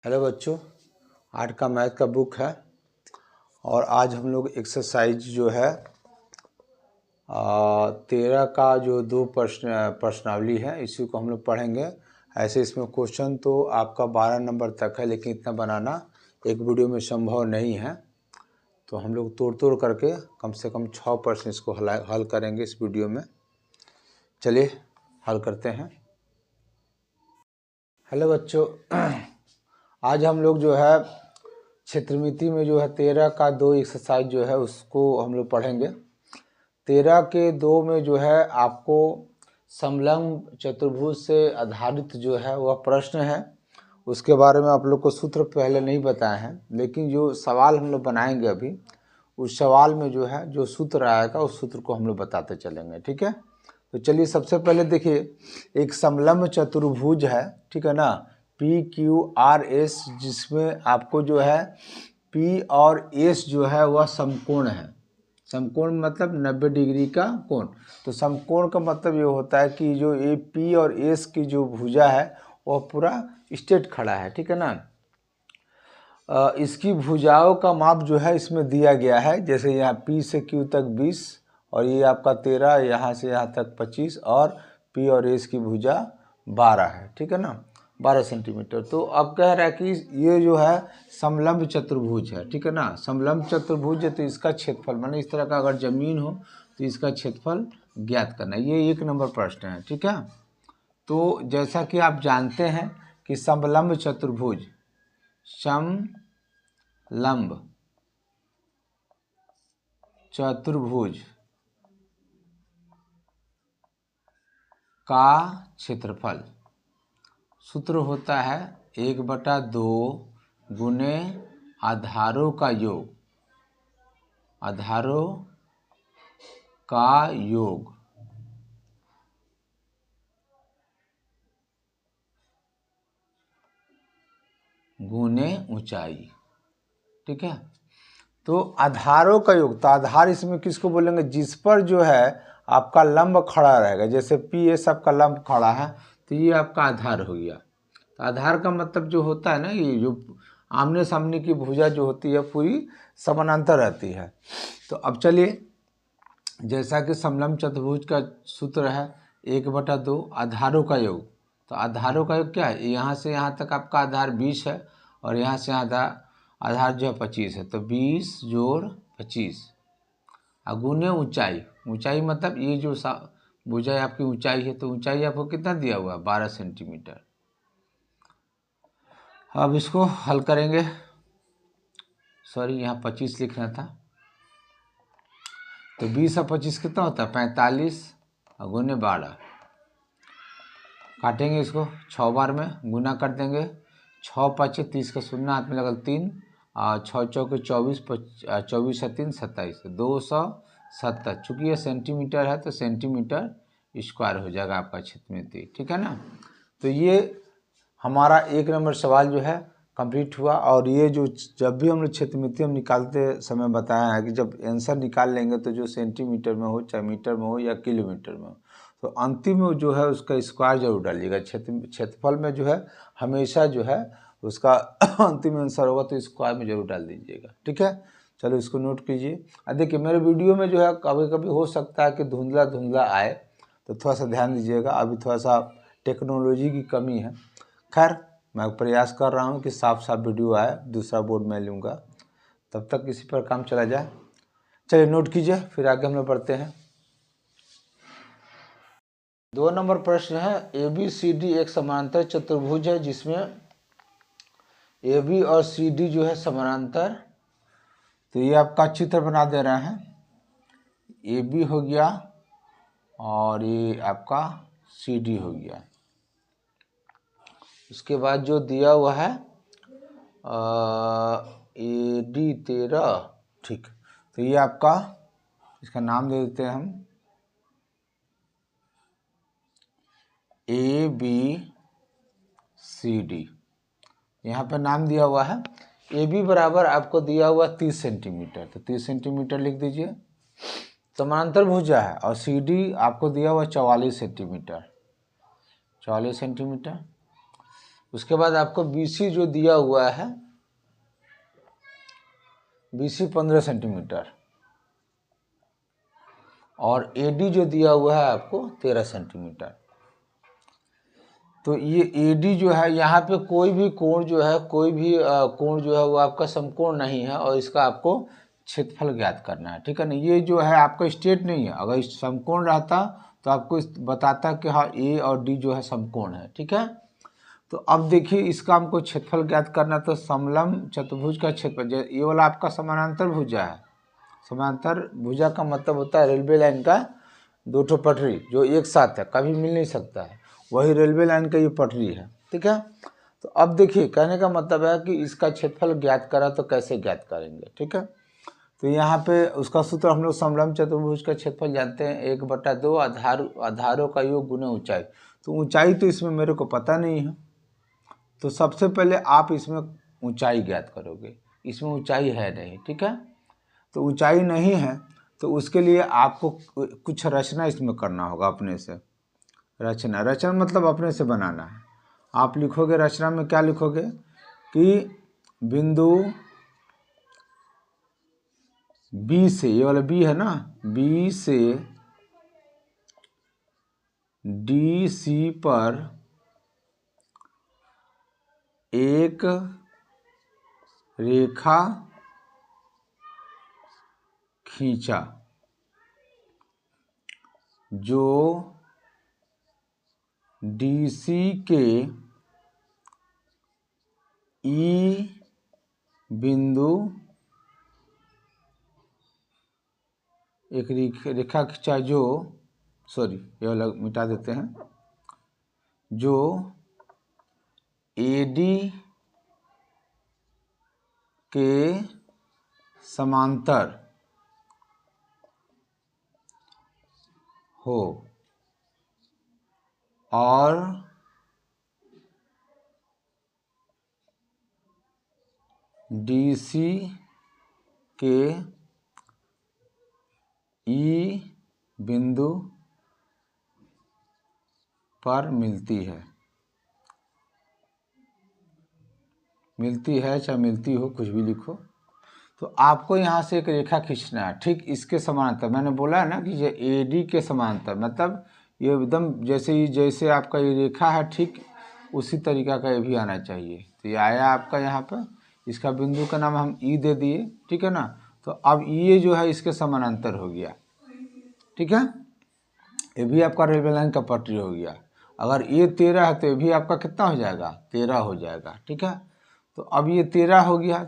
Hello बच्चों, आज का मैथ का बुक है और आज हम लोग एक्सरसाइज जो है 13 का जो दो प्रश्नावली है इसी को हम लोग पढ़ेंगे। ऐसे इसमें क्वेश्चन तो आपका 12 नंबर तक है, लेकिन इतना बनाना एक वीडियो में संभव नहीं है, तो हम लोग तोड़ तोड़ करके कम से कम 6 प्रश्न इसको हल करेंगे इस वीडियो में। चलिए हल करते हैं। हेलो बच्चों, आज हम लोग जो है क्षेत्रमिति में जो है 13 का दो एक्सरसाइज जो है उसको हम लोग पढ़ेंगे। 13 के दो में जो है आपको समलंब चतुर्भुज से आधारित जो है वह प्रश्न है। उसके बारे में आप लोग को सूत्र पहले नहीं बताए हैं, लेकिन जो सवाल हम लोग बनाएंगे अभी उस सवाल में जो है जो सूत्र आएगा उस सूत्र को हम लोग बताते चलेंगे। ठीक है, तो चलिए सबसे पहले देखिए, एक समलंब चतुर्भुज है, ठीक है ना, PQRS, जिसमें आपको जो है P और S जो है वह समकोण है। समकोण मतलब 90 डिग्री का कोण। तो समकोण का मतलब ये होता है कि जो ये P और S की जो भुजा है वह पूरा स्ट्रेट खड़ा है, ठीक है ना। इसकी भुजाओं का माप जो है इसमें दिया गया है, जैसे यहाँ P से Q तक 20 और ये आपका 13, यहाँ से यहाँ तक 25 और P और S की भुजा 12 है, ठीक है ना, 12 सेंटीमीटर। तो अब कह रहा है कि ये जो है समलंब चतुर्भुज है, ठीक है ना। समलंब चतुर्भुज है तो इसका क्षेत्रफल, माने इस तरह का अगर जमीन हो तो इसका क्षेत्रफल ज्ञात करना, ये 1 नंबर प्रश्न है, ठीक है। तो जैसा कि आप जानते हैं कि समलंब चतुर्भुज, समलंब चतुर्भुज का क्षेत्रफल सूत्र होता है 1/2 गुने आधारों का योग, आधारों का योग गुने ऊंचाई, ठीक है। तो आधारों का योग, तो आधार इसमें किसको बोलेंगे, जिस पर जो है आपका लंब खड़ा रहेगा। जैसे PS आपका लंब खड़ा है तो ये आपका आधार हो गया। तो आधार का मतलब जो होता है ना, ये जो आमने सामने की भुजा जो होती है पूरी समानांतर रहती है। तो अब चलिए, जैसा कि समलंब चतुर्भुज का सूत्र है 1/2 आधारों का योग। तो आधारों का योग क्या है, यहाँ से यहाँ तक आपका आधार 20 है और यहाँ से यहाँ आधार जो है 25 है, तो 20 जोड़ 25 गुने ऊंचाई। ऊंचाई मतलब ये जो भुजा आपकी ऊंचाई है, तो ऊंचाई आपको कितना दिया हुआ है, 12 सेंटीमीटर। अब इसको हल करेंगे, सॉरी यहाँ 25 लिखना था। तो 20 और 25 कितना होता है, 45 गुने 12। काटेंगे इसको 6 बार में, गुना कर देंगे। 6 5 30 का शून्य हाथ में लगल 3 और 6 चौके 24, 24 से 3 27, 270। चूँकि ये सेंटीमीटर है तो सेंटीमीटर स्क्वायर हो जाएगा आपका क्षेत्रमिति, ठीक है ना। तो ये हमारा 1 नंबर सवाल जो है कंप्लीट हुआ। और ये जो जब भी हम लोग क्षेत्रमिति हम निकालते समय बताया है कि जब आंसर निकाल लेंगे तो जो सेंटीमीटर में हो, चाहे मीटर में हो या किलोमीटर में हो, तो अंतिम में जो है उसका स्क्वायर जरूर डालिएगा। क्षेत्रफल में जो है हमेशा जो है उसका अंतिम आंसर होगा तो स्क्वायर में जरूर डाल दीजिएगा, ठीक है। चलो इसको नोट कीजिए। अब देखिए मेरे वीडियो में जो है कभी कभी हो सकता है कि धुंधला धुंधला आए, तो थोड़ा सा ध्यान दीजिएगा, अभी थोड़ा सा टेक्नोलॉजी की कमी है। खैर मैं प्रयास कर रहा हूँ कि साफ साफ वीडियो आए, दूसरा बोर्ड मैं लूँगा, तब तक इसी पर काम चला जाए। चलिए नोट कीजिए, फिर आगे हम लोग बढ़ते हैं। 2 नंबर प्रश्न है, ABCD एक समानांतर चतुर्भुज है जिसमें AB और CD जो है समानांतर। तो ये आपका चित्र बना दे रहे हैं, AB हो गया और ये आपका CD हो गया। उसके बाद जो दिया हुआ है AD 13, ठीक। तो ये आपका, इसका नाम दे देते हैं हम ABCD। यहाँ पर नाम दिया हुआ है AB बराबर आपको दिया हुआ 30 सेंटीमीटर, तो 30 सेंटीमीटर लिख दीजिए। समानांतर भुजा है और CD आपको दिया हुआ 44 सेंटीमीटर, 44 सेंटीमीटर। उसके बाद आपको BC जो दिया हुआ है, BC 15 सेंटीमीटर और AD जो दिया हुआ है आपको 13 सेंटीमीटर। तो ये AD जो है, यहाँ पे कोई भी कोण जो है, कोई भी कोण जो है वो आपका समकोण नहीं है और इसका आपको क्षेत्रफल ज्ञात करना है, ठीक है ना। ये जो है आपका स्टेट नहीं है, अगर समकोण रहता तो आपको बताता कि हाँ A और D जो है समकोण है, ठीक है। तो अब देखिए इसका हमको क्षेत्रफल ज्ञात करना, तो समलंब चतुर्भुज का क्षेत्रफल, ये वाला आपका समानांतर भुजा है। समांतर भुजा का मतलब होता है रेलवे लाइन का दो ठो पटरी जो एक साथ है, कभी मिल नहीं सकता है, वही रेलवे लाइन का ये पटरी है, ठीक है। तो अब देखिए कहने का मतलब है कि इसका क्षेत्रफल ज्ञात करा तो कैसे ज्ञात करेंगे, ठीक है। तो यहाँ पे उसका सूत्र हम लोग समलंब चतुर्भुज का क्षेत्रफल जानते हैं, 1/2 आधारों का योग गुना ऊंचाई। तो ऊंचाई तो इसमें मेरे को पता नहीं है, तो सबसे पहले आप इसमें ऊंचाई ज्ञात करोगे, इसमें ऊंचाई है नहीं, ठीक है। तो ऊंचाई नहीं है तो उसके लिए आपको कुछ रचना इसमें करना होगा अपने से। रचना मतलब अपने से बनाना है। आप लिखोगे रचना में, क्या लिखोगे कि बिंदु B से, ये वाला B है ना, B से DC पर एक रेखा खींचा जो DC के E बिंदु, एक रेखा खींचा जो, सॉरी ये वाला मिटा देते हैं, जो AD के समांतर हो और DC के E बिंदु पर मिलती है चाहे मिलती हो, कुछ भी लिखो। तो आपको यहाँ से एक रेखा खींचना है, ठीक इसके समांतर। मैंने बोला है ना कि ये AD के समांतर, मतलब ये एकदम जैसे आपका ये रेखा है, ठीक उसी तरीका का ये भी आना चाहिए। तो ये आया आपका यहाँ पर, इसका बिंदु का नाम हम E दे दिए, ठीक है ना। तो अब ये जो है इसके समानांतर हो गया, ठीक है। ये भी आपका रेलवे लाइन का पटरी हो गया। अगर ये 13 है तो ये भी आपका कितना हो जाएगा, 13 हो जाएगा, ठीक है। तो अब ये 13 हो गया,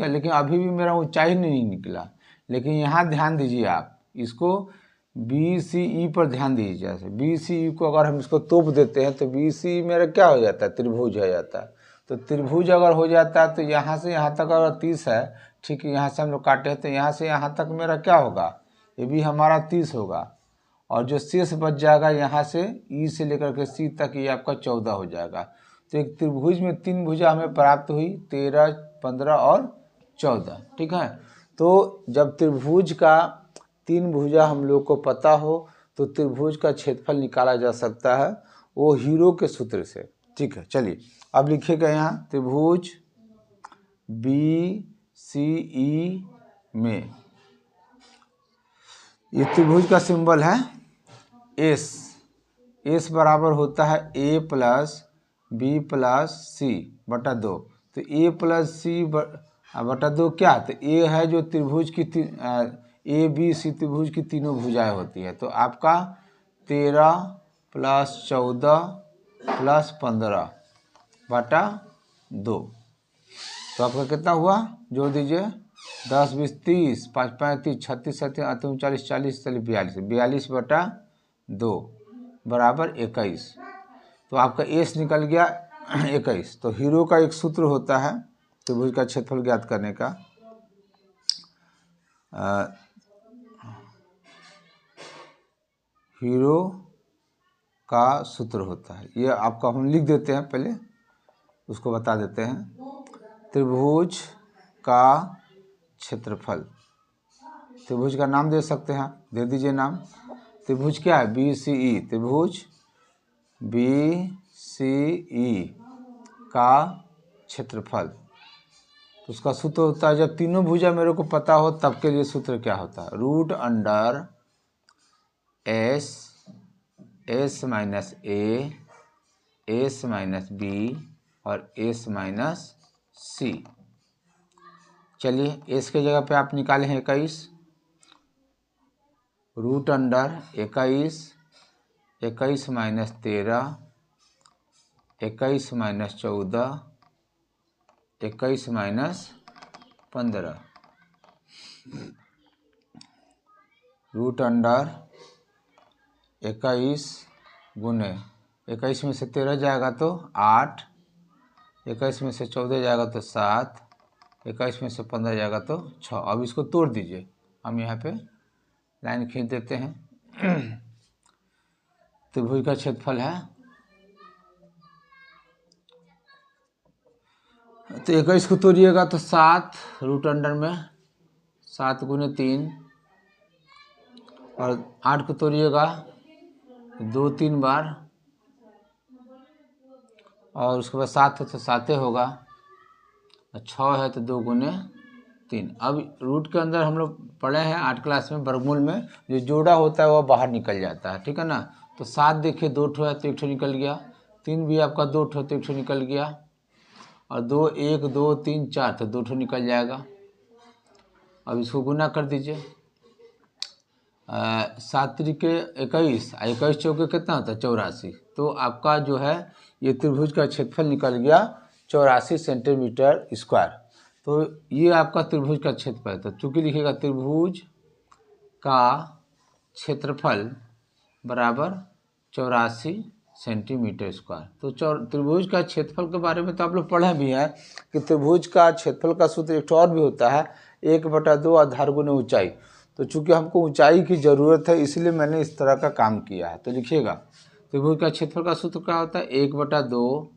लेकिन अभी भी मेरा ऊंचाई नहीं निकला। लेकिन यहाँ ध्यान दीजिए, आप इसको BCE पर ध्यान दीजिए। जैसे BCE को अगर हम इसको तोप देते हैं तो BCE मेरा क्या हो जाता है, त्रिभुज हो जाता है। तो त्रिभुज अगर हो जाता है तो यहाँ से यहाँ तक अगर 30 है, ठीक है, यहाँ से हम लोग काटे हैं तो यहाँ से यहाँ तक मेरा क्या होगा, ये भी हमारा 30 होगा। और जो शेष बच जाएगा यहाँ से E से लेकर के C तक, ये आपका 14 हो जाएगा। तो एक त्रिभुज में 3 भुजा हमें प्राप्त हुई, 13, 15 और 14, ठीक है। तो जब त्रिभुज का 3 भुजा हम लोग को पता हो तो त्रिभुज का क्षेत्रफल निकाला जा सकता है, वो हीरो के सूत्र से, ठीक है। चलिए अब लिखिएगा यहाँ त्रिभुज BCE में, ये त्रिभुज का सिंबल है S बराबर होता है A plus B plus C बटा 2। तो A प्लस C बटा 2 क्या, तो A है जो त्रिभुज की ABC त्रिभुज की तीनों भुजाएं होती है। तो आपका 13 प्लस 14 प्लस 15 बटा 2, तो आपका कितना हुआ, जोड़ दीजिए, 10, 20, 30, 5, 35, 36, 37, 39, 40, चलिए 42 बटा 2 बराबर 21। तो आपका S निकल गया 21। तो हीरो का एक सूत्र होता है त्रिभुज का क्षेत्रफल ज्ञात करने का, हीरो का सूत्र होता है, ये आपका हम लिख देते हैं, पहले उसको बता देते हैं। त्रिभुज का क्षेत्रफल, त्रिभुज का नाम दे सकते हैं, दे दीजिए नाम। त्रिभुज क्या है, BCE, त्रिभुज BCE का क्षेत्रफल। तो उसका सूत्र होता है, जब तीनों भुजा मेरे को पता हो तब के लिए सूत्र क्या होता है, root under S, S minus A, S minus B और एस माइनस सी। चलिए एस के जगह पे आप निकाले हैं 21, root under 21, 21 minus 13, 21 minus 14, 21 minus 15, root under 21 गुने 21 में से 13 जाएगा तो 8, 21 में से 14 जाएगा तो 7, 21 में से 15 जाएगा तो 6। अब इसको तोड़ दीजिए, हम यहाँ पे लाइन खींच देते हैं। त्रिभुज का क्षेत्रफल है, तो 21 को तोड़िएगा तो 7, रूट अंडर में 7 गुने 3, और 8 को तोड़िएगा 2-3 बार, और उसके बाद 7 है तो 7 होगा, 6 है तो 2 गुने 3। अब रूट के अंदर हम लोग पढ़े हैं 8 क्लास में, वर्गमूल में जो जोड़ा होता है वह बाहर निकल जाता है, ठीक है ना। तो 7 देखिए 2 ठो है तो 1 ठो निकल गया, 3 भी आपका 2 ठो तो 1 ठो निकल गया, और 2 1 2 3 4 तो 2 ठो निकल जाएगा। अब इसको गुना कर दीजिए, 7 त्रिके 21, 21 चौके कितना होता है 84। तो आपका जो है ये त्रिभुज का क्षेत्रफल निकल गया 84 सेंटीमीटर स्क्वायर। तो ये आपका त्रिभुज का क्षेत्रफल है। तो चूंकि लिखिएगा त्रिभुज का क्षेत्रफल बराबर 84 सेंटीमीटर स्क्वायर। तो त्रिभुज का क्षेत्रफल के बारे में तो आप लोग पढ़े भी हैं कि त्रिभुज का क्षेत्रफल का सूत्र एक और भी होता है, 1/2 आधार गुने ऊंचाई। तो चूंकि हमको ऊंचाई की ज़रूरत है इसलिए मैंने इस तरह का काम किया है। तो लिखिएगा त्रिभुज का क्षेत्रफल का सूत्र क्या होता है, 1/2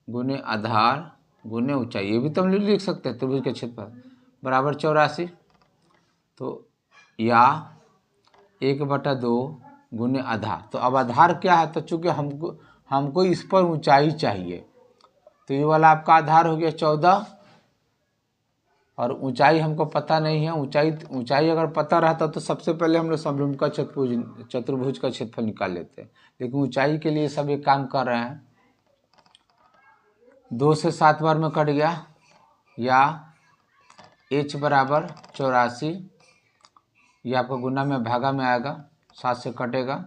गुने आधार गुने ऊंचाई। ये भी तो हम लिख सकते हैं त्रिभुज का क्षेत्रफल बराबर 84। तो या 1/2 गुने आधार। तो अब आधार क्या है, तो चूँकि हमको इस पर ऊंचाई चाहिए, तो ये वाला आपका आधार हो गया 14, और ऊंचाई हमको पता नहीं है। ऊंचाई अगर पता रहता तो सबसे पहले हम लोग समभुज का चतुर्भुज का क्षेत्रफल निकाल लेते हैं, लेकिन ऊंचाई के लिए सब एक काम कर रहे हैं। 2 से 7 बार में कट गया, या h बराबर 84, ये आपका गुना में भागा में आएगा, 7 से कटेगा,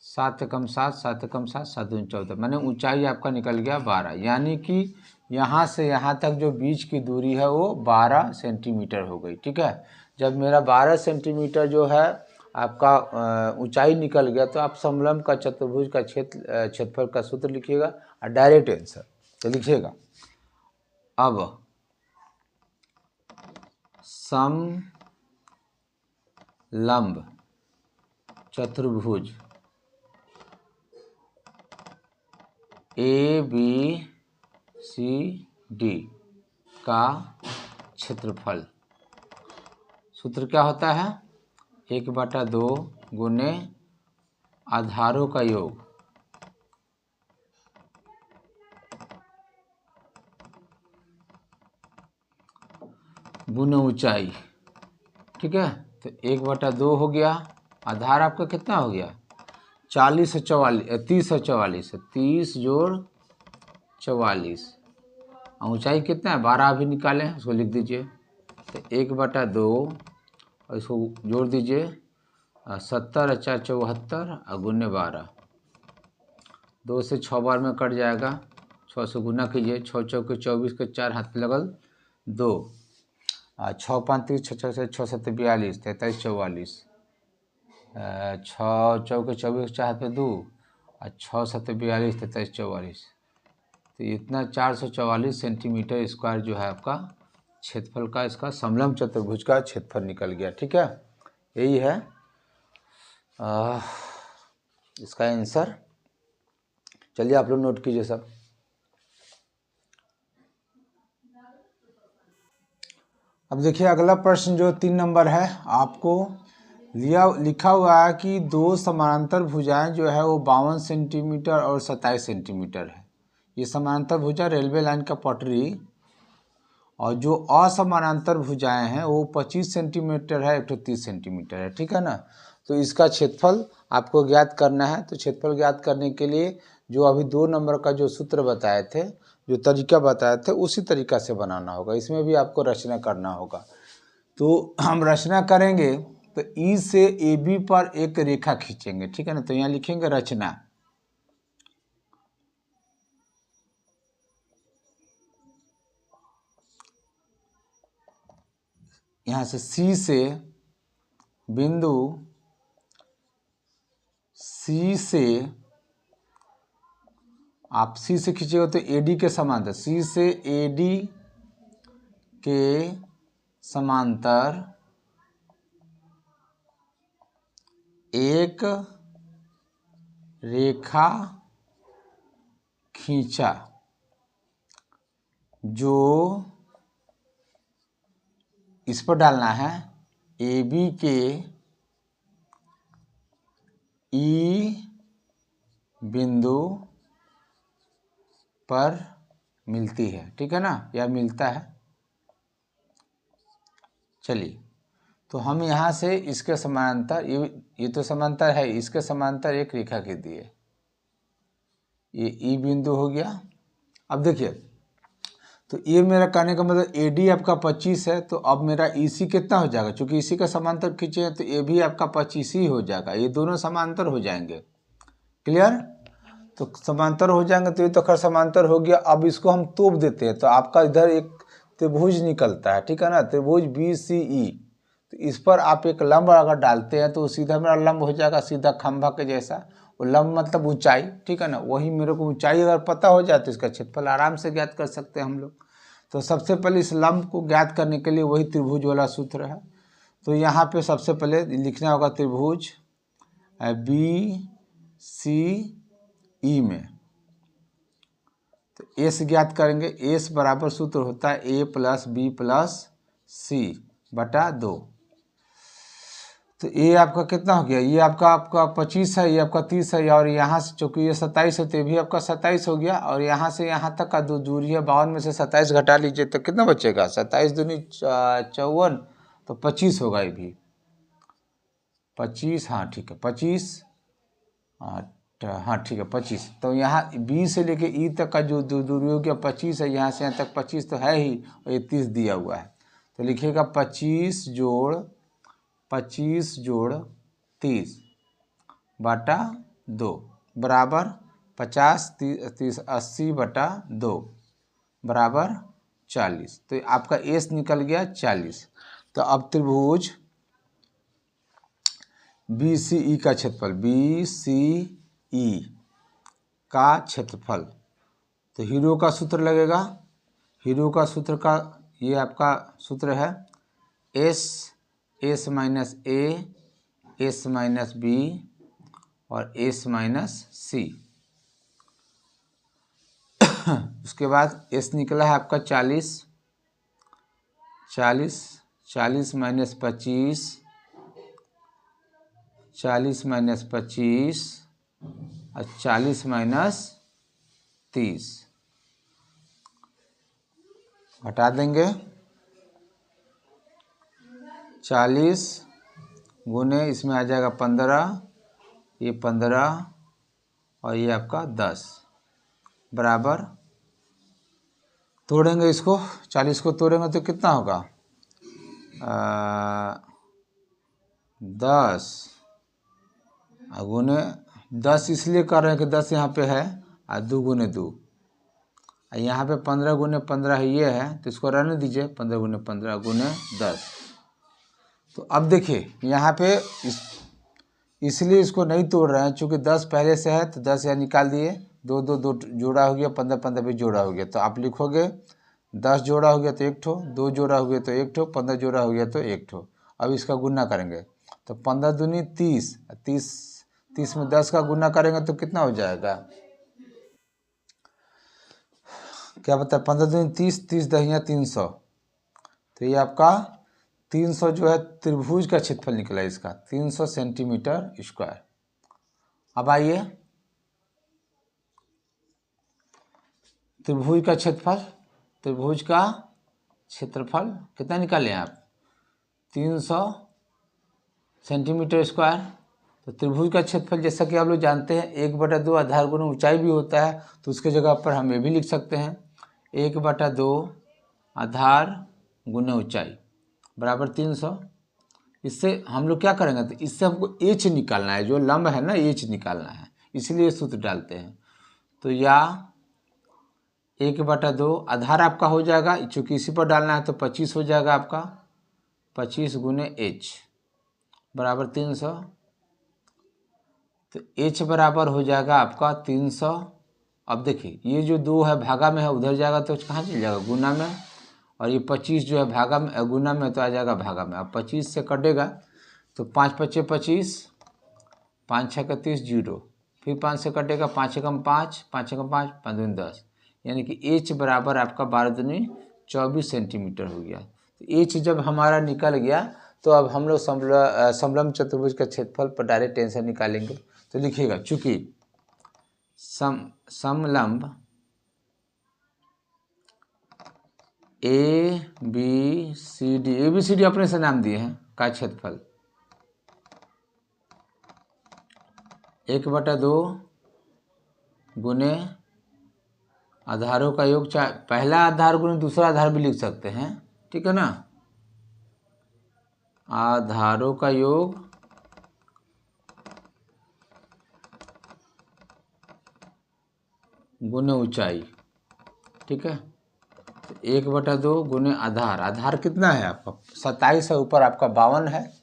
7 कम 7, 7 कम 7, 7 दूनी 14, मैंने ऊंचाई आपका निकल गया 12। यानी कि यहाँ से यहाँ तक जो बीच की दूरी है वो 12 सेंटीमीटर हो गई, ठीक है। जब मेरा 12 सेंटीमीटर जो है आपका ऊंचाई निकल गया, तो आप समलंब का चतुर्भुज का क्षेत्रफल का सूत्र लिखिएगा और डायरेक्ट आंसर तो लिखिएगा। अब समलंब चतुर्भुज ABCD का क्षेत्रफल, सूत्र क्या होता है, 1/2 गुने आधारों का योग गुने ऊंचाई, ठीक है। तो 1/2 हो गया, आधार आपका कितना हो गया 40 से 44, 30 से 44, 30 जोड़ 44, ऊंचाई कितना है 12 भी निकालें, उसको लिख दीजिए। तो 1/2 और इसको जोड़ दीजिए, 70 × 4 = 74 और गुने 12, 2 से 6 बार में कट जाएगा, 6 से गुना कीजिए, 6 चौके 24 के 4 हाथ पे लगल 2, 6 5 30, 6 6 6 7 42, 43 44, 6 चौके 24 4 हाथ पे 2 और 6 7 42, 43 44, तो इतना 444 सेंटीमीटर स्क्वायर जो है आपका क्षेत्रफल का इसका समलंब चतुर्भुज का क्षेत्रफल निकल गया, ठीक है। यही है इसका आंसर। चलिए आप लोग नोट कीजिए सब। अब देखिए अगला प्रश्न जो 3 नंबर है, आपको लिखा हुआ है कि 2 समानांतर भुजाएं जो है वो 52 सेंटीमीटर और 27 सेंटीमीटर है। ये समानांतर भुजा रेलवे लाइन का पटरी, और जो असमानांतर भुजाएं हैं वो 25 सेंटीमीटर है, एक तो 30 सेंटीमीटर है, ठीक है ना। तो इसका क्षेत्रफल आपको ज्ञात करना है। तो क्षेत्रफल ज्ञात करने के लिए जो अभी 2 नंबर का जो सूत्र बताए थे, जो तरीका बताए थे, उसी तरीका से बनाना होगा। इसमें भी आपको रचना करना होगा। तो हम रचना करेंगे तो ई से ए बी पर एक रेखा खींचेंगे, ठीक है ना। तो यहाँ लिखेंगे रचना। यहाँ से सी से बिंदु सी से आप सी से खींचेगा तो एडी के समांतर, सी से एडी के समांतर एक रेखा खींचा जो इस पर डालना है ए बी के ई बिंदु पर मिलती है, ठीक है ना, या मिलता है। चलिए, तो हम यहाँ से इसके समांतर, ये तो समांतर है, इसके समांतर एक रेखा खींच दिए, ये ई बिंदु हो गया। अब देखिए, तो ये मेरा कहने का मतलब एडी आपका 25 है, तो अब मेरा ईसी कितना हो जाएगा, क्योंकि इसी का समांतर खींचे हैं तो ये भी आपका 25 ही हो जाएगा, ये दोनों समांतर हो जाएंगे। क्लियर? तो समांतर हो जाएंगे, तो ये तो खैर समांतर हो गया। अब इसको हम तोप देते हैं, तो आपका इधर एक त्रिभुज निकलता है, ठीक है ना, त्रिभुज BCE। तो इस पर आप एक लंब अगर डालते हैं तो सीधा मेरा लंब हो जाएगा, सीधा खंभा के जैसा। वो लंब मतलब ऊंचाई, ठीक है ना, वही मेरे को ऊंचाई अगर पता हो जाए तो इसका क्षेत्रफल आराम से ज्ञात कर सकते हैं हम लोग। तो सबसे पहले इस लंब को ज्ञात करने के लिए वही त्रिभुज वाला सूत्र है। तो यहाँ पे सबसे पहले लिखना होगा त्रिभुज BCE में, तो एस ज्ञात करेंगे। एस बराबर सूत्र होता है A + B + C बटा 2। तो ये आपका कितना हो गया, ये आपका 25 है, ये आपका 30 है, और यहाँ से चूँकि ये 27 है तो ये भी आपका 27 हो गया। और यहाँ से यहाँ तक का दूरी है 52 में से 27 घटा लीजिए तो कितना बचेगा, 27 दूनी 54, तो 25 होगा ये भी 25। हाँ ठीक है 25, हाँ ठीक है 25। तो यहाँ बी से लेके ई तक का जो दूरी हो गया 25 है, यहाँ से यहाँ तक 25 तो है ही, और ये 30 दिया हुआ है। तो लिखिएगा 25 जोड़ 30 बटा 2 बराबर 50, 30 80 बटा 2 बराबर 40। तो आपका एस निकल गया 40। तो अब त्रिभुज BCE का क्षेत्रफल, BCE का क्षेत्रफल, तो हीरो का सूत्र लगेगा। हीरो का सूत्र का ये आपका सूत्र है S - A, S - B और S - C। उसके बाद S निकला है आपका 40 - 25 40 - 25 और 40 - 30 घटा देंगे। 40 गुने इसमें आ जाएगा 15, ये 15 और ये आपका 10 बराबर, तोड़ेंगे इसको, 40 को तोड़ेंगे तो कितना होगा 10 गुने 10, इसलिए कर रहे हैं कि 10 यहाँ पे है, और 2 गुने 2, यहाँ पे 15 गुने 15 ये है, तो इसको रहने दीजिए, 15 गुने 15 गुने 10। तो अब देखिए यहाँ पे इसलिए इसको नहीं तोड़ रहे हैं, चूँकि 10 पहले से है तो 10 यहाँ निकाल दिए, 2 2 2 जोड़ा हो गया, 15 15 भी जोड़ा हो गया। तो आप लिखोगे 10 जोड़ा हो गया तो 1 ठो, 2 जोड़ा हो गया तो 1 ठो, 15 जोड़ा हो गया तो 1 ठो। अब इसका गुना करेंगे तो 15 दूनी 30, 30 में 10 का गुना करेंगे तो कितना हो जाएगा, क्या बता, 15 दूनी 30, 30 दहिया 300। तो ये आपका 300 जो है त्रिभुज का क्षेत्रफल निकला इसका, 300 सेंटीमीटर स्क्वायर। अब आइए त्रिभुज का क्षेत्रफल, त्रिभुज का क्षेत्रफल कितना निकालें आप, 300 सेंटीमीटर स्क्वायर। तो त्रिभुज का क्षेत्रफल जैसा कि आप लोग जानते हैं 1/2 आधार गुना ऊंचाई भी होता है, तो उसके जगह पर हम ये भी लिख सकते हैं 1/2 आधार गुना ऊंचाई बराबर 300। इससे हम लोग क्या करेंगे, तो इससे हमको एच निकालना है, जो लंब है ना एच निकालना है, इसलिए सूत्र डालते हैं। तो या 1/2 आधार आपका हो जाएगा, चूँकि इसी पर डालना है तो 25 हो जाएगा आपका, 25 गुने एच बराबर 300। तो एच बराबर हो जाएगा आपका 300। अब देखिए ये जो 2 है भागा में है, उधर जाएगा तो कहाँ चल जाएगा, गुना में, और ये 25 जो है भागा में गुना में तो आ जाएगा भागा में। अब 25 से कटेगा तो 5 × 5 = 25, 5 × 6 = 30, 0, फिर 5 से कटेगा, 5 × 1 = 5, 5 × 5 = 5, 5 × 2 = 10, यानी कि एच बराबर आपका 12 दूनी 24 सेंटीमीटर हो गया। तो एच जब हमारा निकल गया तो अब हम लोग समलंब चतुर्भुज का क्षेत्रफल पर डायरेक्ट आंसर निकालेंगे। तो लिखिएगा, चूंकि समलंब ABCD अपने से नाम दिए हैं का क्षेत्रफल 1/2 गुने आधारों का योग, चाहे पहला आधार गुने दूसरा आधार भी लिख सकते हैं, ठीक है ना, आधारों का योग गुने ऊंचाई, ठीक है। तो 1/2 गुने आधार, आधार कितना है आपका 27 है, ऊपर आपका 52 है,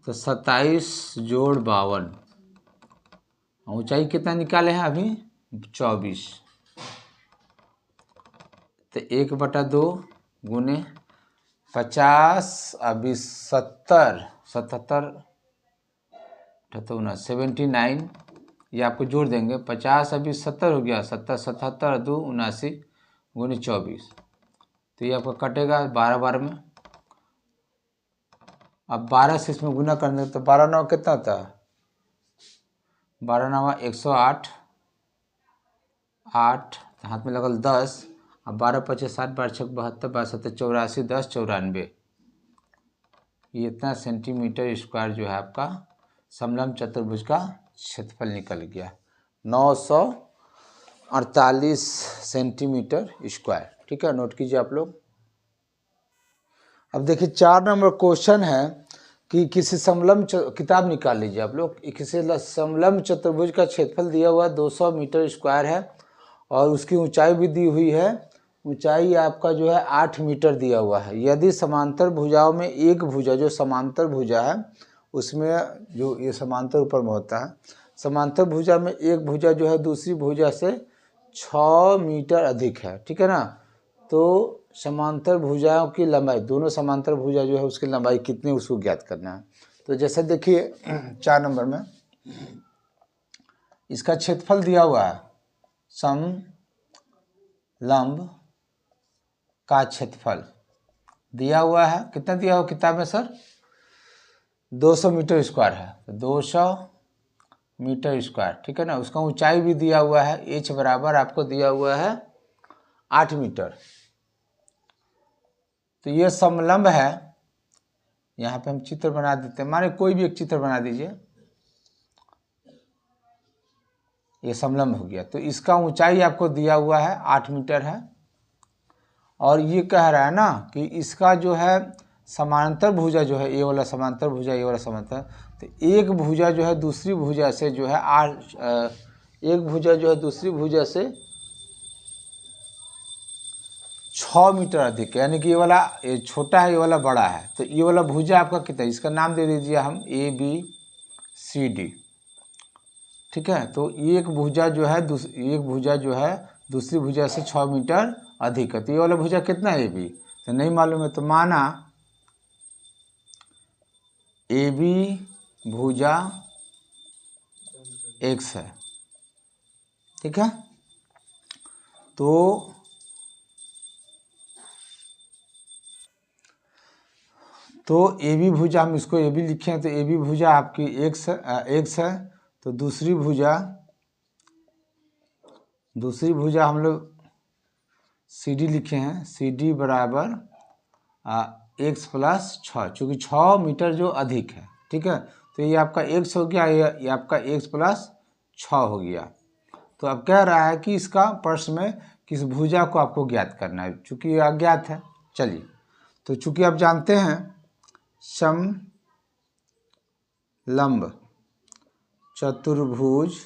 तो 27 जोड़ 52, ऊंचाई कितना निकाले हैं अभी 24। तो 1/2 गुने 50 अभी 70 79, ये आपको जोड़ देंगे, 50 अभी 70 हो गया, 70 77 2 79 गुने 24, तो ये आपका कटेगा 12 में। अब 12 से इसमें गुना करने तो 12 9 कितना होता है, 12 9 108, 8 हाथ में लगल 10, अब 12 × 5 = 60, 12 × 6 = 72, 12 × 7 = 84, 10 94, ये इतना सेंटीमीटर स्क्वायर जो है आपका समलंब चतुर्भुज का क्षेत्रफल निकल गया, 948 सेंटीमीटर स्क्वायर, ठीक है, नोट कीजिए आप लोग। अब देखिए 4 नंबर क्वेश्चन है कि किसी समलंब किताब निकाल लीजिए आप लोग, किसी समलंब चतुर्भुज का क्षेत्रफल दिया हुआ 200 मीटर स्क्वायर है और उसकी ऊंचाई भी दी हुई है, ऊंचाई आपका जो है 8 मीटर दिया हुआ है। यदि समांतर भुजाओं में एक भुजा, जो समांतर भुजा है उसमें जो ये समांतर ऊपर में होता है, समांतर भुजा में एक भुजा जो है दूसरी भुजा से 6 मीटर अधिक है, ठीक है ना। तो समांतर भुजाओं की लंबाई, दोनों समांतर भुजा जो है उसकी लंबाई कितनी, उसको ज्ञात करना है। तो जैसे देखिए 4 नंबर में इसका क्षेत्रफल दिया हुआ है, समलंब का क्षेत्रफल दिया हुआ है, कितना दिया हुआ किताब में सर, 200 मीटर स्क्वायर है, तो 200 मीटर स्क्वायर, ठीक है ना। उसका ऊंचाई भी दिया हुआ है, एच बराबर आपको दिया हुआ है 8 मीटर। तो ये समलंब है, यहाँ पे हम चित्र बना देते हैं, माने कोई भी एक चित्र बना दीजिए, ये समलंब हो गया। तो इसका ऊंचाई आपको दिया हुआ है 8 मीटर है, और ये कह रहा है ना कि इसका जो है समांतर भुजा जो है, ये वाला समांतर भुजा, ये वाला समांतर, तो एक भुजा जो है दूसरी भुजा से जो है एक भुजा जो है दूसरी भुजा से 6 मीटर अधिक है, यानी कि ये वाला ये छोटा है, ये वाला बड़ा है। तो ये वाला भुजा आपका कितना है, इसका नाम दे दीजिए हम ABCD, ठीक है। तो एक भुजा जो है दूसरी भुजा से 6 मीटर अधिक है, तो ये वाला भुजा कितना है AB, तो नहीं मालूम है, तो माना AB भुजा X है, ठीक है। तो AB भुजा, हम इसको AB लिखे हैं, तो AB भुजा आपकी X है, तो दूसरी भुजा दूसरी भुजा हम लोग सी डी लिखे हैं, सी डी बराबर x प्लस 6, चूँकि 6 मीटर जो अधिक है, ठीक है। तो ये आपका x हो गया, ये आपका x प्लस 6 हो गया। तो अब कह रहा है कि इसका प्रश्न में किस भुजा को आपको ज्ञात करना है, चूँकि ये अज्ञात है। चलिए, तो चूँकि आप जानते हैं समलंब चतुर्भुज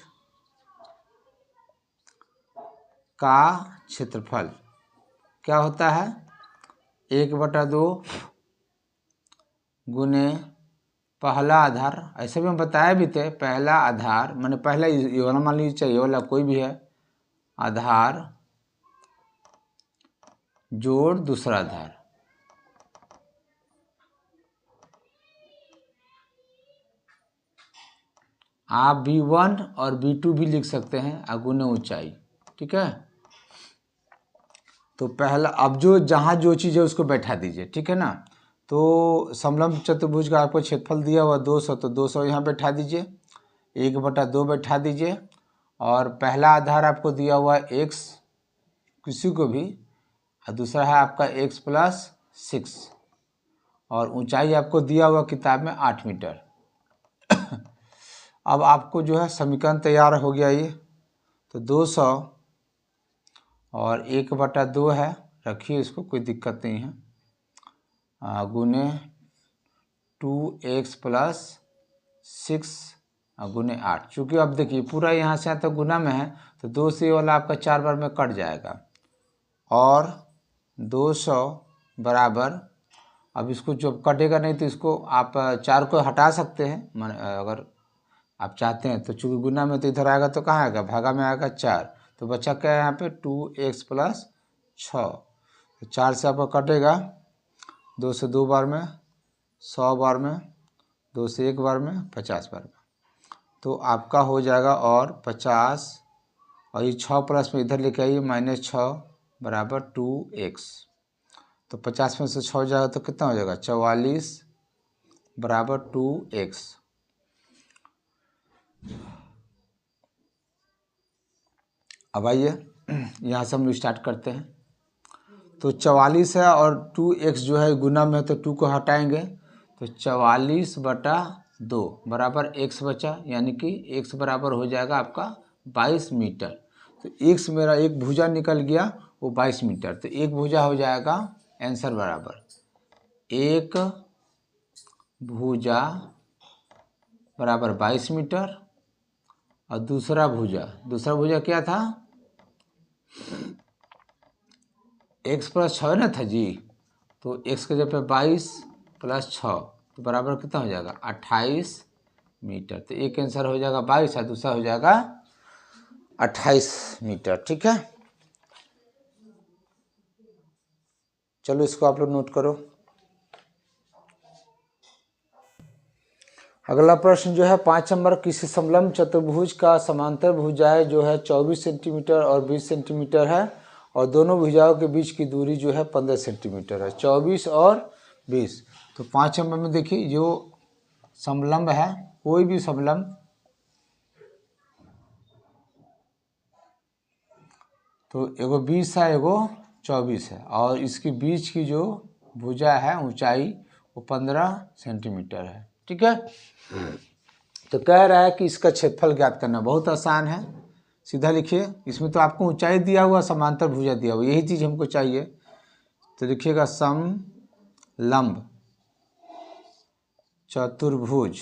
का क्षेत्रफल क्या होता है, 1/2 गुने पहला आधार, ऐसे भी हम बताए भी थे, पहला आधार माने पहला ये वाला मान लीजिए, चाहिए वाला कोई भी है, आधार जोड़ दूसरा आधार। आप B1 और B2 भी लिख सकते हैं, अगुने ऊंचाई, ठीक है। तो पहला अब जो जहाँ जो चीज़ है उसको बैठा दीजिए, ठीक है ना। तो समलंब चतुर्भुज का आपको क्षेत्रफल दिया हुआ 200, तो 200 यहाँ बैठा दीजिए, 1/2 बैठा दीजिए, और पहला आधार आपको दिया हुआ है x किसी को भी, और दूसरा है आपका x प्लस 6, और ऊंचाई आपको दिया हुआ किताब में 8 मीटर। अब आपको जो है समीकरण तैयार हो गया ये, तो 200 और 1/2 है, रखिए इसको, कोई दिक्कत नहीं है, गुने 2x प्लस 6 गुने 8। चूँकि अब देखिए पूरा यहाँ से आता गुना में है, तो 2 से वाला आपका 4 बार में कट जाएगा, और 200 बराबर, अब इसको जो कटेगा नहीं तो इसको आप 4 को हटा सकते हैं, अगर आप चाहते हैं तो, चूँकि गुना में तो इधर आएगा तो कहाँ आएगा, भागा में आएगा 4, तो बच्चा क्या है यहाँ पे 2x प्लस 6, तो 4 से आपका कटेगा, 2 से 2 बार में, 100 बार में, 2 से 1 बार में, 50 बार में, तो आपका हो जाएगा, और 50, और ये 6 प्लस में इधर लेके आइए, -6 बराबर 2x, तो 50 में से 6 हो जाएगा तो कितना हो जाएगा, 44 बराबर 2x। अब आइए यहाँ से हम स्टार्ट करते हैं। तो 44 है और 2x जो है गुना में है, तो 2 को हटाएंगे, तो 44/2 बराबर x बचा, यानी कि x बराबर हो जाएगा आपका 22 मीटर। तो x मेरा एक भुजा निकल गया, वो 22 मीटर, तो एक भुजा हो जाएगा, आंसर बराबर एक भुजा बराबर 22 मीटर, और दूसरा भुजा क्या था, x प्लस 6 ना था जी, तो x के जगह पे 22 प्लस 6 तो बराबर कितना हो जाएगा, 28 मीटर। तो एक आंसर हो जाएगा 22 और दूसरा हो जाएगा 28 मीटर, ठीक है। चलो इसको आप लोग नोट करो। अगला प्रश्न जो है 5 नंबर, किसी समलंब चतुर्भुज का समांतर भुजाएं जो है 24 सेंटीमीटर और 20 सेंटीमीटर है, और दोनों भुजाओं के बीच की दूरी जो है 15 सेंटीमीटर है, 24 और 20। तो 5 नंबर में देखिए, जो समलंब है, कोई भी समलंब, तो एगो 20 है, एगो 24 है, और इसके बीच की जो भुजा है ऊंचाई वो 15 सेंटीमीटर है, ठीक है। तो कह रहा है कि इसका क्षेत्रफल ज्ञात करना, बहुत आसान है, सीधा लिखिए। इसमें तो आपको ऊंचाई दिया हुआ, समांतर भुजा दिया हुआ, यही चीज़ हमको चाहिए। तो लिखिएगा समलंब चतुर्भुज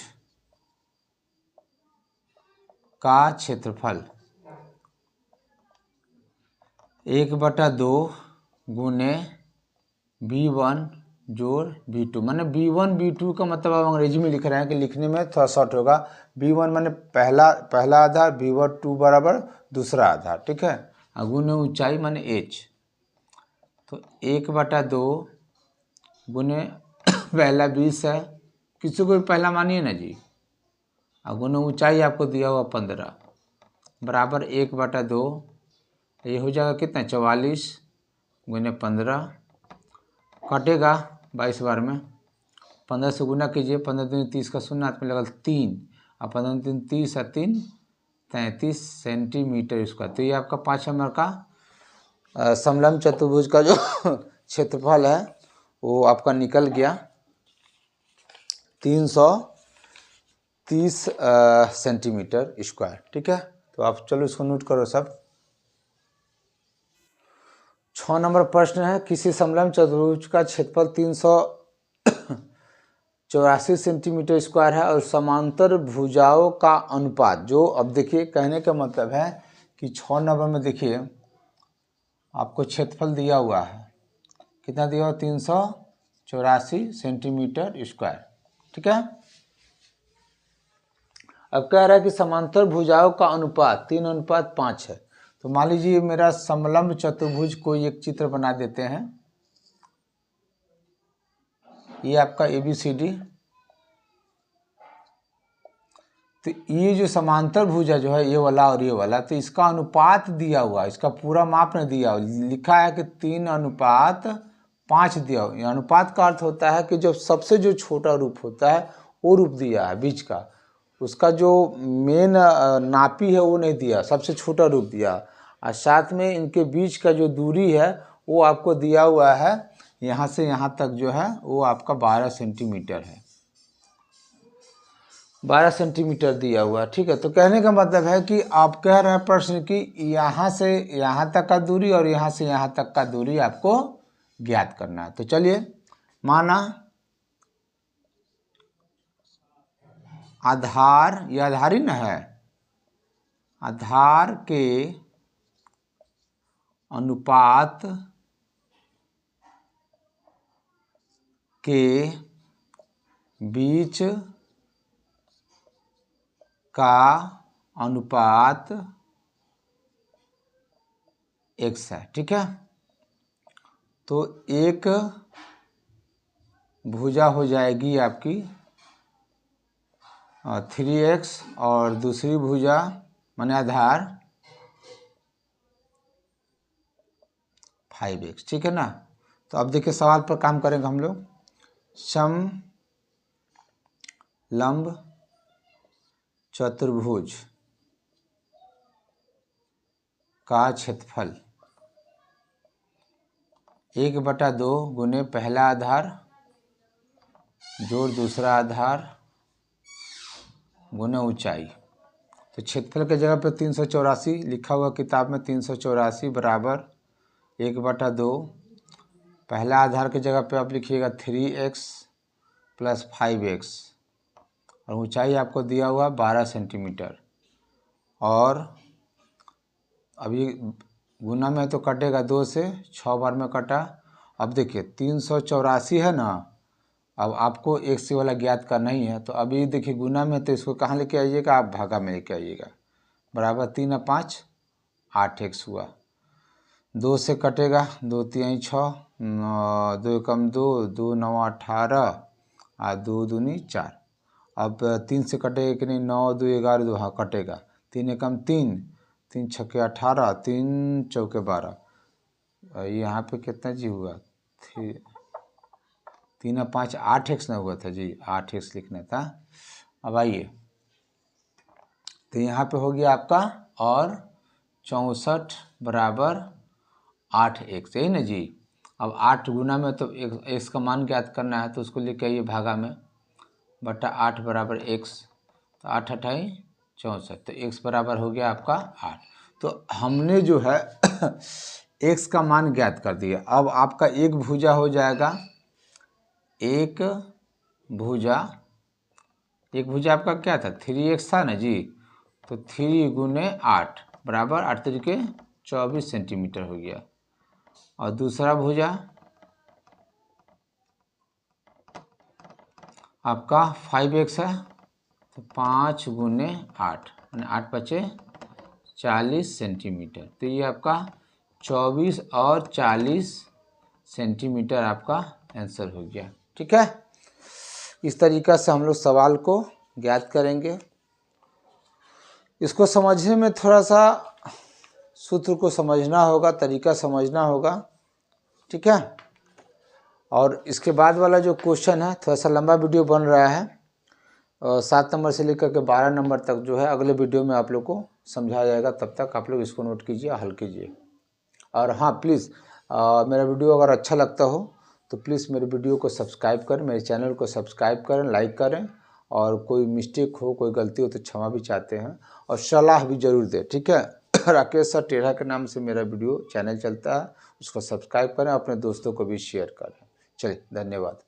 का क्षेत्रफल 1/2 गुने B1 जोड़ B2, माने B1 B2 का मतलब आप अंग्रेजी में लिख रहे हैं कि लिखने में थोड़ा शॉर्ट होगा। B1 माने पहला आधार, B2 बराबर दूसरा आधार, ठीक है, गुने ऊंचाई माने h, तो 1/2 गुने पहला 20 है, किसी को भी पहला मानिए ना जी, गुने ऊंचाई आपको दिया हुआ 15 बराबर 1/2, ये हो जाएगा कितना, 44 गुने 15, कटेगा 22 बार में, 15 से गुना कीजिए, 15 दूनी 30 का शून्य हाथ में लगा 3, और 15 दूनी 30 और 3 33 सेंटीमीटर स्क्वायर। तो ये आपका 5 नंबर का समलंब चतुर्भुज का जो क्षेत्रफल है वो आपका निकल गया 330 सेंटीमीटर स्क्वायर। ठीक है, तो आप चलो इसको नोट करो सब। 6 नंबर प्रश्न है, किसी समलंब चतुर्भुज का क्षेत्रफल 384 सेंटीमीटर स्क्वायर है और समांतर भुजाओं का अनुपात जो, अब देखिए कहने का मतलब है कि 6 नंबर में देखिए आपको क्षेत्रफल दिया हुआ है, कितना दिया हुआ, 384 सेंटीमीटर स्क्वायर। ठीक है, अब कह रहा है कि समांतर भुजाओं का अनुपात 3:5 है। तो मान लीजिए मेरा समलंब चतुर्भुज कोई एक चित्र बना देते हैं, ये आपका ABCD। तो ये जो समांतर भुजा जो है ये वाला और ये वाला, तो इसका अनुपात दिया हुआ, इसका पूरा माप नहीं दिया हुआ, लिखा है कि 3:5 दिया हुआ। अनुपात का अर्थ होता है कि जब सबसे जो छोटा रूप होता है वो रूप दिया है बीच का, उसका जो मेन नापी है वो नहीं दिया, सबसे छोटा रूप दिया, और साथ में इनके बीच का जो दूरी है वो आपको दिया हुआ है, यहाँ से यहाँ तक जो है वो आपका 12 सेंटीमीटर है, 12 सेंटीमीटर दिया हुआ। ठीक है, तो कहने का मतलब है कि आप कह रहे हैं प्रश्न कि यहाँ से यहाँ तक का दूरी और यहाँ से यहाँ तक का दूरी आपको ज्ञात करना है। तो चलिए, माना आधार, ये आधार ही न है, आधार के अनुपात के बीच का अनुपात x है। ठीक है, तो एक भुजा हो जाएगी आपकी 3x और दूसरी भुजा माने आधार 5x। ठीक है ना, तो अब देखिए सवाल पर काम करेंगे हम लोग। समलंब चतुर्भुज का क्षेत्रफल 1/2 गुने पहला आधार जोड़ दूसरा आधार गुने ऊंचाई। तो क्षेत्रफल के जगह पे 384 लिखा हुआ किताब में, 384 बराबर 1/2, पहला आधार के जगह पे आप लिखिएगा 3x + 5x, और ऊंचाई आपको दिया हुआ 12 सेंटीमीटर, और अभी गुना में तो कटेगा 2 से, 6 बार में कटा। अब देखिए 384 है ना, अब आपको x वाला ज्ञात करना ही है, तो अभी देखिए गुना में, तो इसको कहाँ लेके आइएगा, आप भागा में लेके आइएगा, बराबर 3 और 5 8x हुआ, 2 से कटेगा, 2 3 6, 2 कम 2, 2 9 18, और 2 दूनी 4। अब 3 से कटेगा कि नहीं, 9 2 11 2, हाँ कटेगा, 3 कम 3, 3 6 18, 3 4 12, यहाँ पे कितना जी हुआ, 3 और 5 8x ना हुआ था जी, 8x लिखना था। अब आइए, तो यहाँ पे हो गया आपका और 64 बराबर 8x, यही ना जी। अब 8 गुना में तो x का मान ज्ञात करना है, तो उसको लेके आइए भागा में, बटा 8 बराबर x, तो 8 8 64, तो x बराबर हो गया आपका 8। तो हमने जो है x का मान ज्ञात कर दिया। अब आपका एक भुजा हो जाएगा, एक भुजा आपका क्या था, 3x था ना जी, तो 3 गुने 8 बराबर 8 तरीके 24 सेंटीमीटर हो गया, और दूसरा भुजा आपका 5x है, तो 5 गुने 8 यानी 8 बचे 40 सेंटीमीटर, तो ये आपका 24 और 40 सेंटीमीटर आपका आंसर हो गया। ठीक है, इस तरीक़ा से हम लोग सवाल को ज्ञात करेंगे। इसको समझने में थोड़ा सा सूत्र को समझना होगा, तरीका समझना होगा। ठीक है, और इसके बाद वाला जो क्वेश्चन है थोड़ा सा लंबा वीडियो बन रहा है, 7 नंबर से लेकर के 12 नंबर तक जो है अगले वीडियो में आप लोग को समझाया जाएगा, तब तक आप लोग इसको नोट कीजिए, हल कीजिए। और हाँ प्लीज़ मेरा वीडियो अगर अच्छा लगता हो तो प्लीज़ मेरे वीडियो को सब्सक्राइब करें, मेरे चैनल को सब्सक्राइब करें, लाइक करें, और कोई मिस्टेक हो, कोई गलती हो तो क्षमा भी चाहते हैं, और सलाह भी ज़रूर दें, ठीक है। राकेश सर टेढ़ा के नाम से मेरा वीडियो चैनल चलता है, उसको सब्सक्राइब करें, अपने दोस्तों को भी शेयर करें। चलिए, धन्यवाद।